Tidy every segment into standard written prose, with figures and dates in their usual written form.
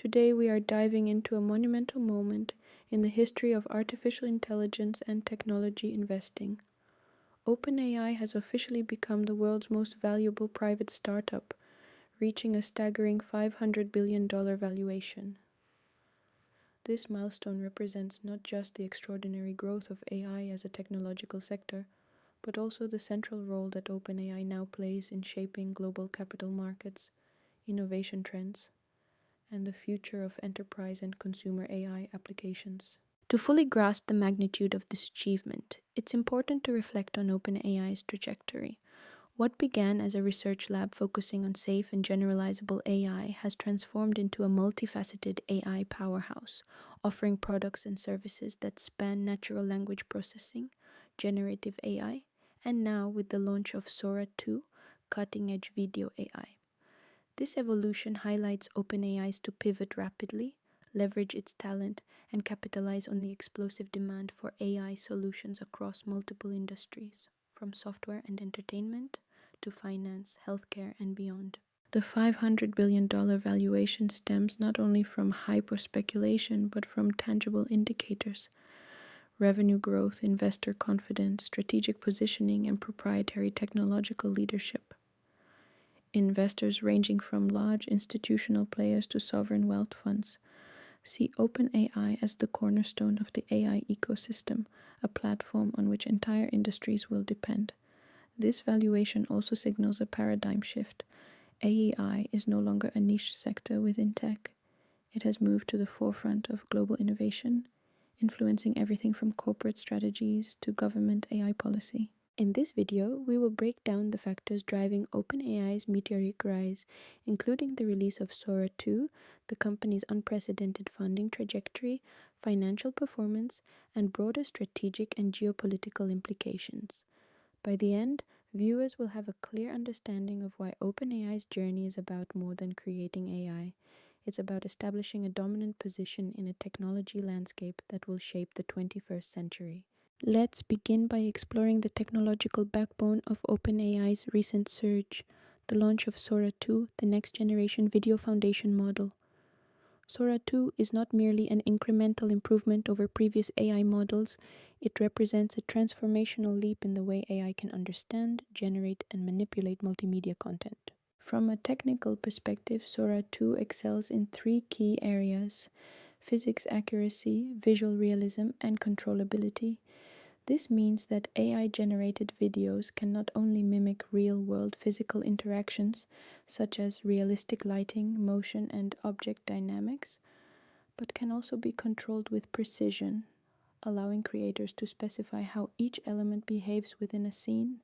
Today we are diving into a monumental moment in the history of artificial intelligence and technology investing. OpenAI has officially become the world's most valuable private startup, reaching a staggering $500 billion valuation. This milestone represents not just the extraordinary growth of AI as a technological sector, but also the central role that OpenAI now plays in shaping global capital markets, innovation trends, and the future of enterprise and consumer AI applications. To fully grasp the magnitude of this achievement, it's important to reflect on OpenAI's trajectory. What began as a research lab focusing on safe and generalizable AI has transformed into a multifaceted AI powerhouse, offering products and services that span natural language processing, generative AI, and now with the launch of Sora 2, cutting-edge video AI. This evolution highlights OpenAI's to pivot rapidly, leverage its talent, and capitalize on the explosive demand for AI solutions across multiple industries, from software and entertainment to finance, healthcare, and beyond. The $500 billion valuation stems not only from hype speculation, but from tangible indicators: revenue growth, investor confidence, strategic positioning, and proprietary technological leadership. Investors ranging from large institutional players to sovereign wealth funds see OpenAI as the cornerstone of the AI ecosystem, a platform on which entire industries will depend. This valuation also signals a paradigm shift. AI is no longer a niche sector within tech. It has moved to the forefront of global innovation, influencing everything from corporate strategies to government AI policy. In this video, we will break down the factors driving OpenAI's meteoric rise, including the release of Sora 2, the company's unprecedented funding trajectory, financial performance, and broader strategic and geopolitical implications. By the end, viewers will have a clear understanding of why OpenAI's journey is about more than creating AI. It's about establishing a dominant position in a technology landscape that will shape the 21st century. Let's begin by exploring the technological backbone of OpenAI's recent surge, the launch of Sora 2, the next-generation video foundation model. Sora 2 is not merely an incremental improvement over previous AI models, it represents a transformational leap in the way AI can understand, generate, and manipulate multimedia content. From a technical perspective, Sora 2 excels in three key areas: physics accuracy, visual realism, and controllability. This means that AI-generated videos can not only mimic real-world physical interactions, such as realistic lighting, motion, and object dynamics, but can also be controlled with precision, allowing creators to specify how each element behaves within a scene.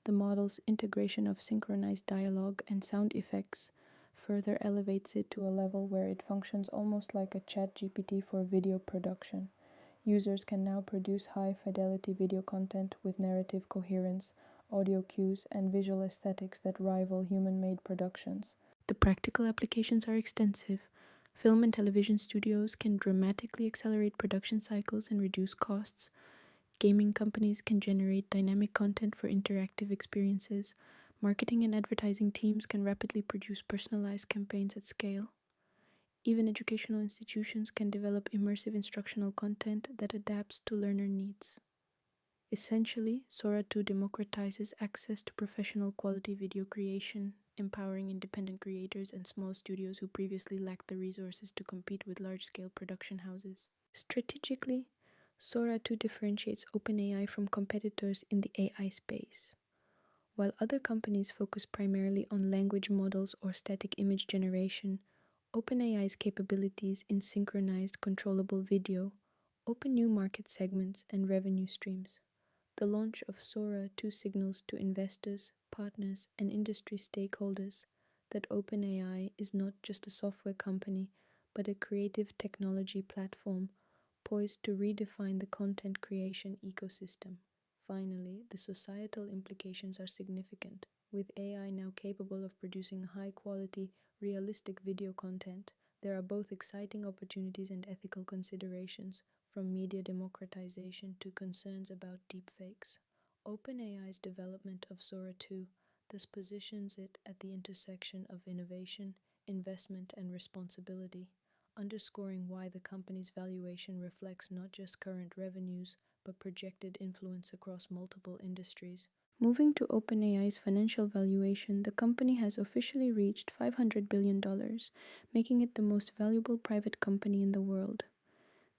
The model's integration of synchronized dialogue and sound effects further elevates it to a level where it functions almost like a ChatGPT for video production. Users can now produce high-fidelity video content with narrative coherence, audio cues, and visual aesthetics that rival human-made productions. The practical applications are extensive. Film and television studios can dramatically accelerate production cycles and reduce costs. Gaming companies can generate dynamic content for interactive experiences. Marketing and advertising teams can rapidly produce personalized campaigns at scale. Even educational institutions can develop immersive instructional content that adapts to learner needs. Essentially, Sora 2 democratizes access to professional quality video creation, empowering independent creators and small studios who previously lacked the resources to compete with large-scale production houses. Strategically, Sora 2 differentiates OpenAI from competitors in the AI space. While other companies focus primarily on language models or static image generation, OpenAI's capabilities in synchronized, controllable video open new market segments and revenue streams. The launch of Sora 2 signals to investors, partners, and industry stakeholders that OpenAI is not just a software company, but a creative technology platform poised to redefine the content creation ecosystem. Finally, the societal implications are significant. With AI now capable of producing high-quality, realistic video content, there are both exciting opportunities and ethical considerations, from media democratization to concerns about deepfakes. OpenAI's development of Sora 2 thus positions it at the intersection of innovation, investment, and responsibility, underscoring why the company's valuation reflects not just current revenues, but projected influence across multiple industries. Moving to OpenAI's financial valuation, the company has officially reached $500 billion, making it the most valuable private company in the world.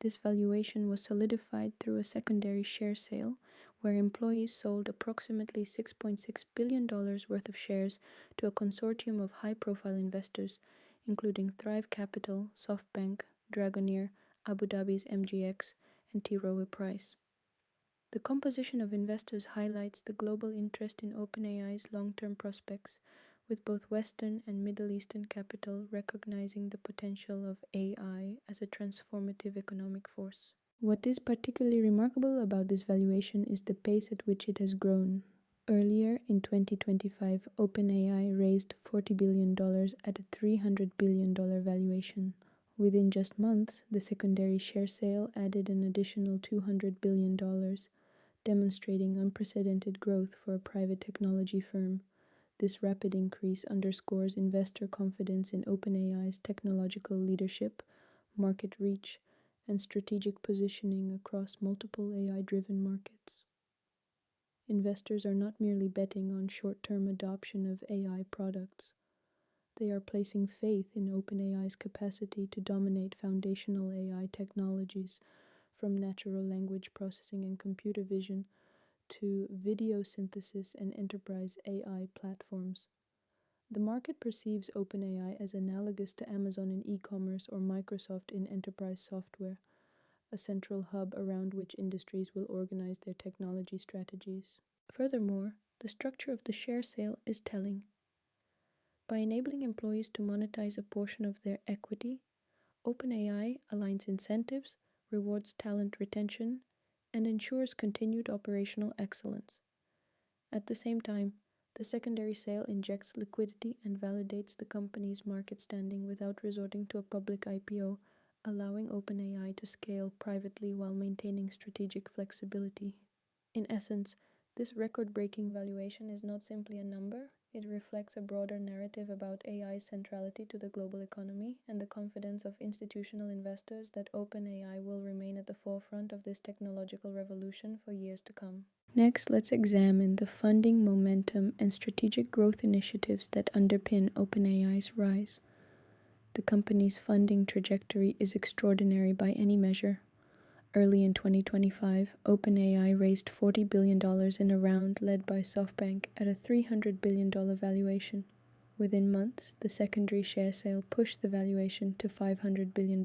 This valuation was solidified through a secondary share sale, where employees sold approximately $6.6 billion worth of shares to a consortium of high-profile investors, including Thrive Capital, SoftBank, Dragoneer, Abu Dhabi's MGX, and T. Rowe Price. The composition of investors highlights the global interest in OpenAI's long-term prospects, with both Western and Middle Eastern capital recognizing the potential of AI as a transformative economic force. What is particularly remarkable about this valuation is the pace at which it has grown. Earlier, in 2025, OpenAI raised $40 billion at a $300 billion valuation. Within just months, the secondary share sale added an additional $200 billion, demonstrating unprecedented growth for a private technology firm. This rapid increase underscores investor confidence in OpenAI's technological leadership, market reach, and strategic positioning across multiple AI-driven markets. Investors are not merely betting on short-term adoption of AI products. They are placing faith in OpenAI's capacity to dominate foundational AI technologies, from natural language processing and computer vision to video synthesis and enterprise AI platforms. The market perceives OpenAI as analogous to Amazon in e-commerce or Microsoft in enterprise software, a central hub around which industries will organize their technology strategies. Furthermore, the structure of the share sale is telling. By enabling employees to monetize a portion of their equity, OpenAI aligns incentives, rewards talent retention, and ensures continued operational excellence. At the same time, the secondary sale injects liquidity and validates the company's market standing without resorting to a public IPO, allowing OpenAI to scale privately while maintaining strategic flexibility. In essence, this record-breaking valuation is not simply a number, it reflects a broader narrative about AI's centrality to the global economy and the confidence of institutional investors that OpenAI will remain at the forefront of this technological revolution for years to come. Next, let's examine the funding, momentum, and strategic growth initiatives that underpin OpenAI's rise. The company's funding trajectory is extraordinary by any measure. Early in 2025, OpenAI raised $40 billion in a round led by SoftBank at a $300 billion valuation. Within months, the secondary share sale pushed the valuation to $500 billion.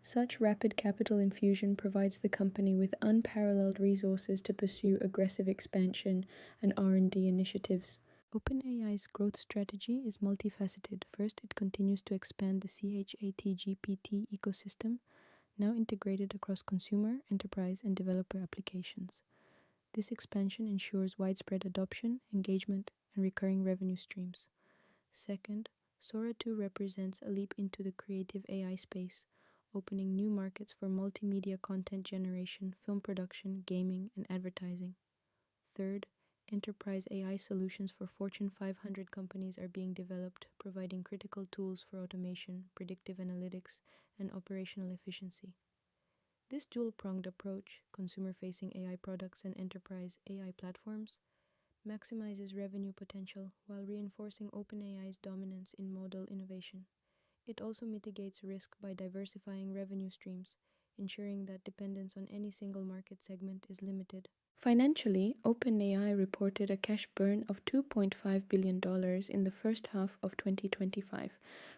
Such rapid capital infusion provides the company with unparalleled resources to pursue aggressive expansion and R&D initiatives. OpenAI's growth strategy is multifaceted. First, it continues to expand the ChatGPT ecosystem, now integrated across consumer, enterprise, and developer applications. This expansion ensures widespread adoption, engagement, and recurring revenue streams. Second, Sora 2 represents a leap into the creative AI space, opening new markets for multimedia content generation, film production, gaming, and advertising. Third, enterprise AI solutions for Fortune 500 companies are being developed, providing critical tools for automation, predictive analytics, and operational efficiency. This dual-pronged approach, consumer-facing AI products and enterprise AI platforms, maximizes revenue potential while reinforcing OpenAI's dominance in model innovation. It also mitigates risk by diversifying revenue streams, ensuring that dependence on any single market segment is limited. Financially, OpenAI reported a cash burn of $2.5 billion in the first half of 2025,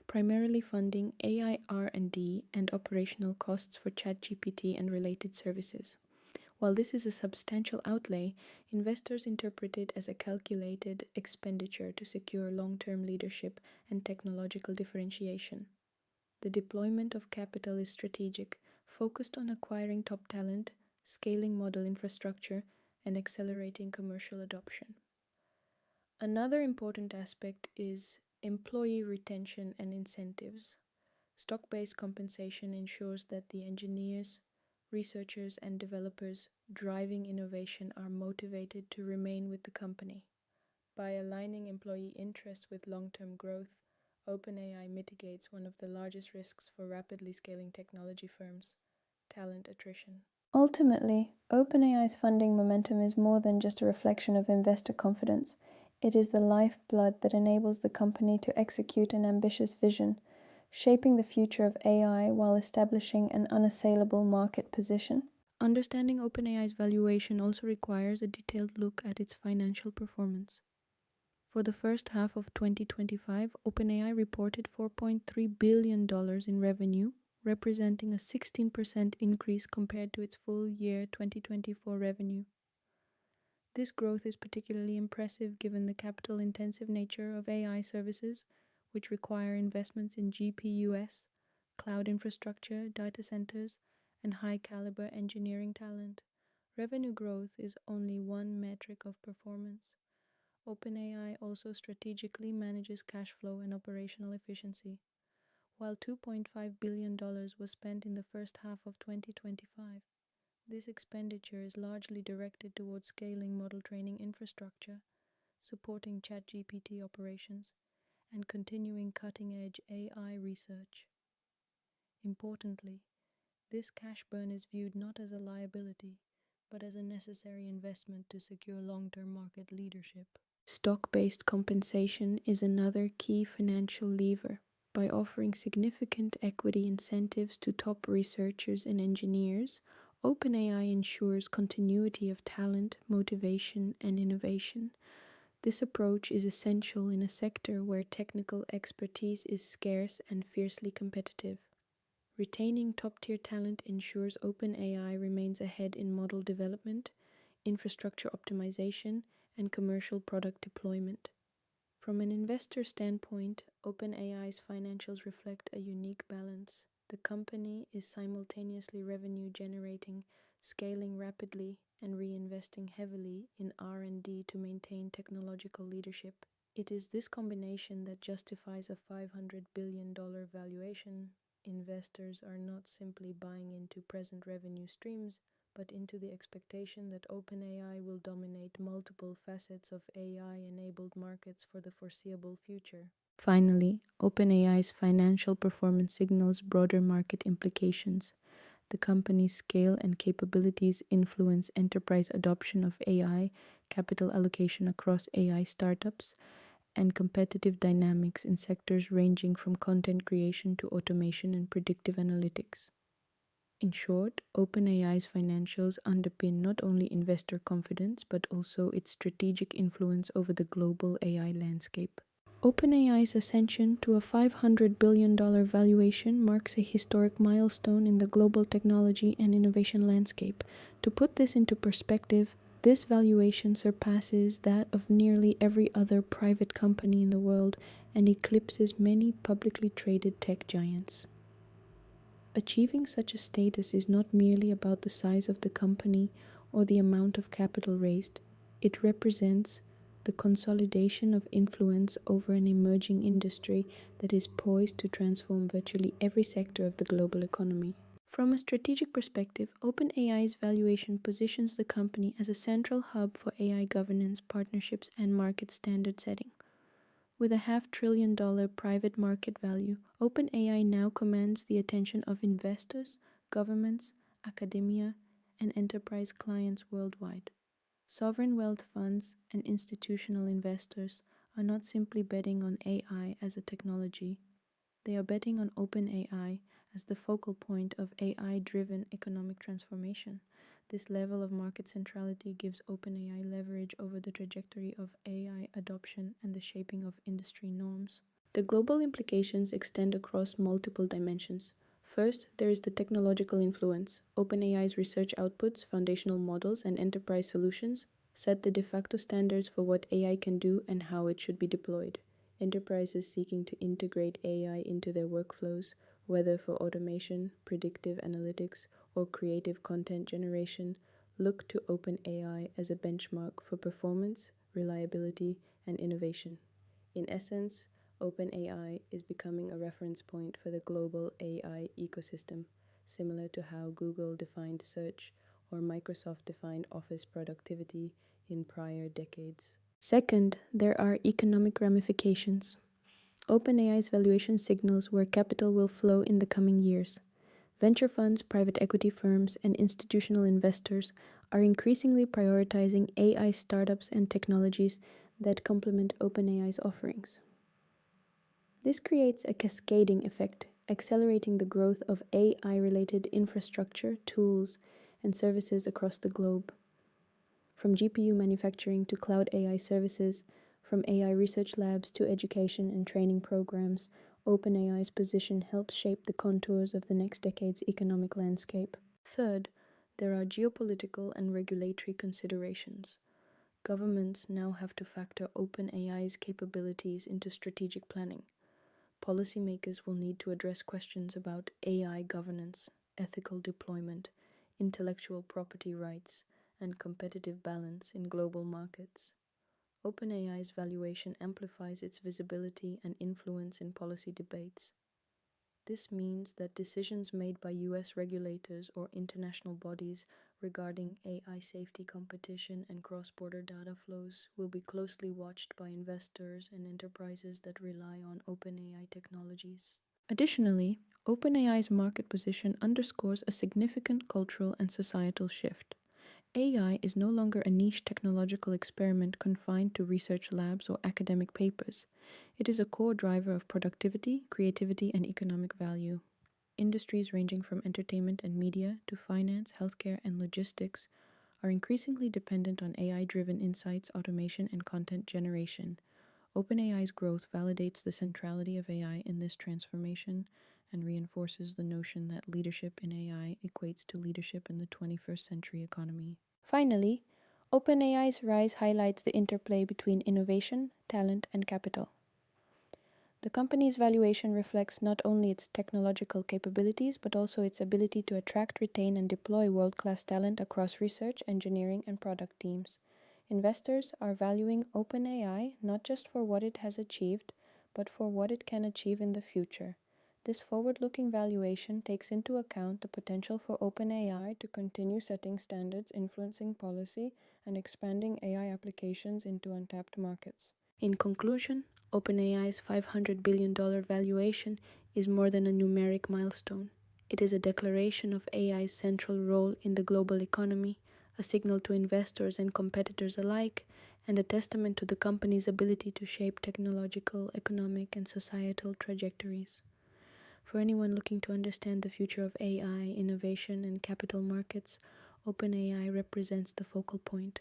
primarily funding AI R&D and operational costs for ChatGPT and related services. While this is a substantial outlay, investors interpret it as a calculated expenditure to secure long-term leadership and technological differentiation. The deployment of capital is strategic, focused on acquiring top talent, scaling model infrastructure, and accelerating commercial adoption. Another important aspect is employee retention and incentives. Stock-based compensation ensures that the engineers, researchers, and developers driving innovation are motivated to remain with the company. By aligning employee interests with long-term growth, OpenAI mitigates one of the largest risks for rapidly scaling technology firms: talent attrition. Ultimately, OpenAI's funding momentum is more than just a reflection of investor confidence. It is the lifeblood that enables the company to execute an ambitious vision, shaping the future of AI while establishing an unassailable market position. Understanding OpenAI's valuation also requires a detailed look at its financial performance. For the first half of 2025, OpenAI reported $4.3 billion in revenue, representing a 16% increase compared to its full year 2024 revenue. This growth is particularly impressive given the capital-intensive nature of AI services, which require investments in GPUs, cloud infrastructure, data centers, and high-caliber engineering talent. Revenue growth is only one metric of performance. OpenAI also strategically manages cash flow and operational efficiency. While $2.5 billion was spent in the first half of 2025, this expenditure is largely directed towards scaling model training infrastructure, supporting ChatGPT operations, and continuing cutting-edge AI research. Importantly, this cash burn is viewed not as a liability, but as a necessary investment to secure long-term market leadership. Stock-based compensation is another key financial lever. By offering significant equity incentives to top researchers and engineers, OpenAI ensures continuity of talent, motivation, and innovation. This approach is essential in a sector where technical expertise is scarce and fiercely competitive. Retaining top-tier talent ensures OpenAI remains ahead in model development, infrastructure optimization, and commercial product deployment. From an investor standpoint, OpenAI's financials reflect a unique balance. The company is simultaneously revenue generating, scaling rapidly, and reinvesting heavily in R&D to maintain technological leadership. It is this combination that justifies a $500 billion valuation. Investors are not simply buying into present revenue streams, but into the expectation that OpenAI will dominate multiple facets of AI-enabled markets for the foreseeable future. Finally, OpenAI's financial performance signals broader market implications. The company's scale and capabilities influence enterprise adoption of AI, capital allocation across AI startups, and competitive dynamics in sectors ranging from content creation to automation and predictive analytics. In short, OpenAI's financials underpin not only investor confidence but also its strategic influence over the global AI landscape. OpenAI's ascension to a $500 billion valuation marks a historic milestone in the global technology and innovation landscape. To put this into perspective, this valuation surpasses that of nearly every other private company in the world and eclipses many publicly traded tech giants. Achieving such a status is not merely about the size of the company or the amount of capital raised. It represents the consolidation of influence over an emerging industry that is poised to transform virtually every sector of the global economy. From a strategic perspective, OpenAI's valuation positions the company as a central hub for AI governance, partnerships, and market standard setting. With a $500 billion private market value, OpenAI now commands the attention of investors, governments, academia, and enterprise clients worldwide. Sovereign wealth funds and institutional investors are not simply betting on AI as a technology. They are betting on OpenAI as the focal point of AI-driven economic transformation. This level of market centrality gives OpenAI leverage over the trajectory of AI adoption and the shaping of industry norms. The global implications extend across multiple dimensions. First, there is the technological influence. OpenAI's research outputs, foundational models, and enterprise solutions set the de facto standards for what AI can do and how it should be deployed. Enterprises seeking to integrate AI into their workflows, whether for automation, predictive analytics, or creative content generation, look to OpenAI as a benchmark for performance, reliability, and innovation. In essence, OpenAI is becoming a reference point for the global AI ecosystem, similar to how Google defined search or Microsoft defined office productivity in prior decades. Second, there are economic ramifications. OpenAI's valuation signals where capital will flow in the coming years. Venture funds, private equity firms, and institutional investors are increasingly prioritizing AI startups and technologies that complement OpenAI's offerings. This creates a cascading effect, accelerating the growth of AI-related infrastructure, tools, and services across the globe. From GPU manufacturing to cloud AI services, from AI research labs to education and training programs, OpenAI's position helps shape the contours of the next decade's economic landscape. Third, there are geopolitical and regulatory considerations. Governments now have to factor OpenAI's capabilities into strategic planning. Policymakers will need to address questions about AI governance, ethical deployment, intellectual property rights, and competitive balance in global markets. OpenAI's valuation amplifies its visibility and influence in policy debates. This means that decisions made by US regulators or international bodies regarding AI safety competition and cross-border data flows will be closely watched by investors and enterprises that rely on OpenAI technologies. Additionally, OpenAI's market position underscores a significant cultural and societal shift. AI is no longer a niche technological experiment confined to research labs or academic papers. It is a core driver of productivity, creativity, and economic value. Industries ranging from entertainment and media to finance, healthcare, and logistics are increasingly dependent on AI-driven insights, automation, and content generation. OpenAI's growth validates the centrality of AI in this transformation and reinforces the notion that leadership in AI equates to leadership in the 21st century economy. Finally, OpenAI's rise highlights the interplay between innovation, talent, and capital. The company's valuation reflects not only its technological capabilities, but also its ability to attract, retain, and deploy world-class talent across research, engineering, and product teams. Investors are valuing OpenAI not just for what it has achieved, but for what it can achieve in the future. This forward-looking valuation takes into account the potential for OpenAI to continue setting standards, influencing policy, and expanding AI applications into untapped markets. In conclusion, OpenAI's $500 billion valuation is more than a numeric milestone. It is a declaration of AI's central role in the global economy, a signal to investors and competitors alike, and a testament to the company's ability to shape technological, economic, and societal trajectories. For anyone looking to understand the future of AI, innovation, and capital markets, OpenAI represents the focal point.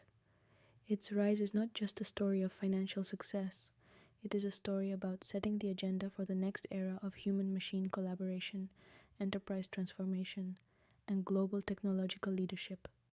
Its rise is not just a story of financial success. It is a story about setting the agenda for the next era of human-machine collaboration, enterprise transformation, and global technological leadership.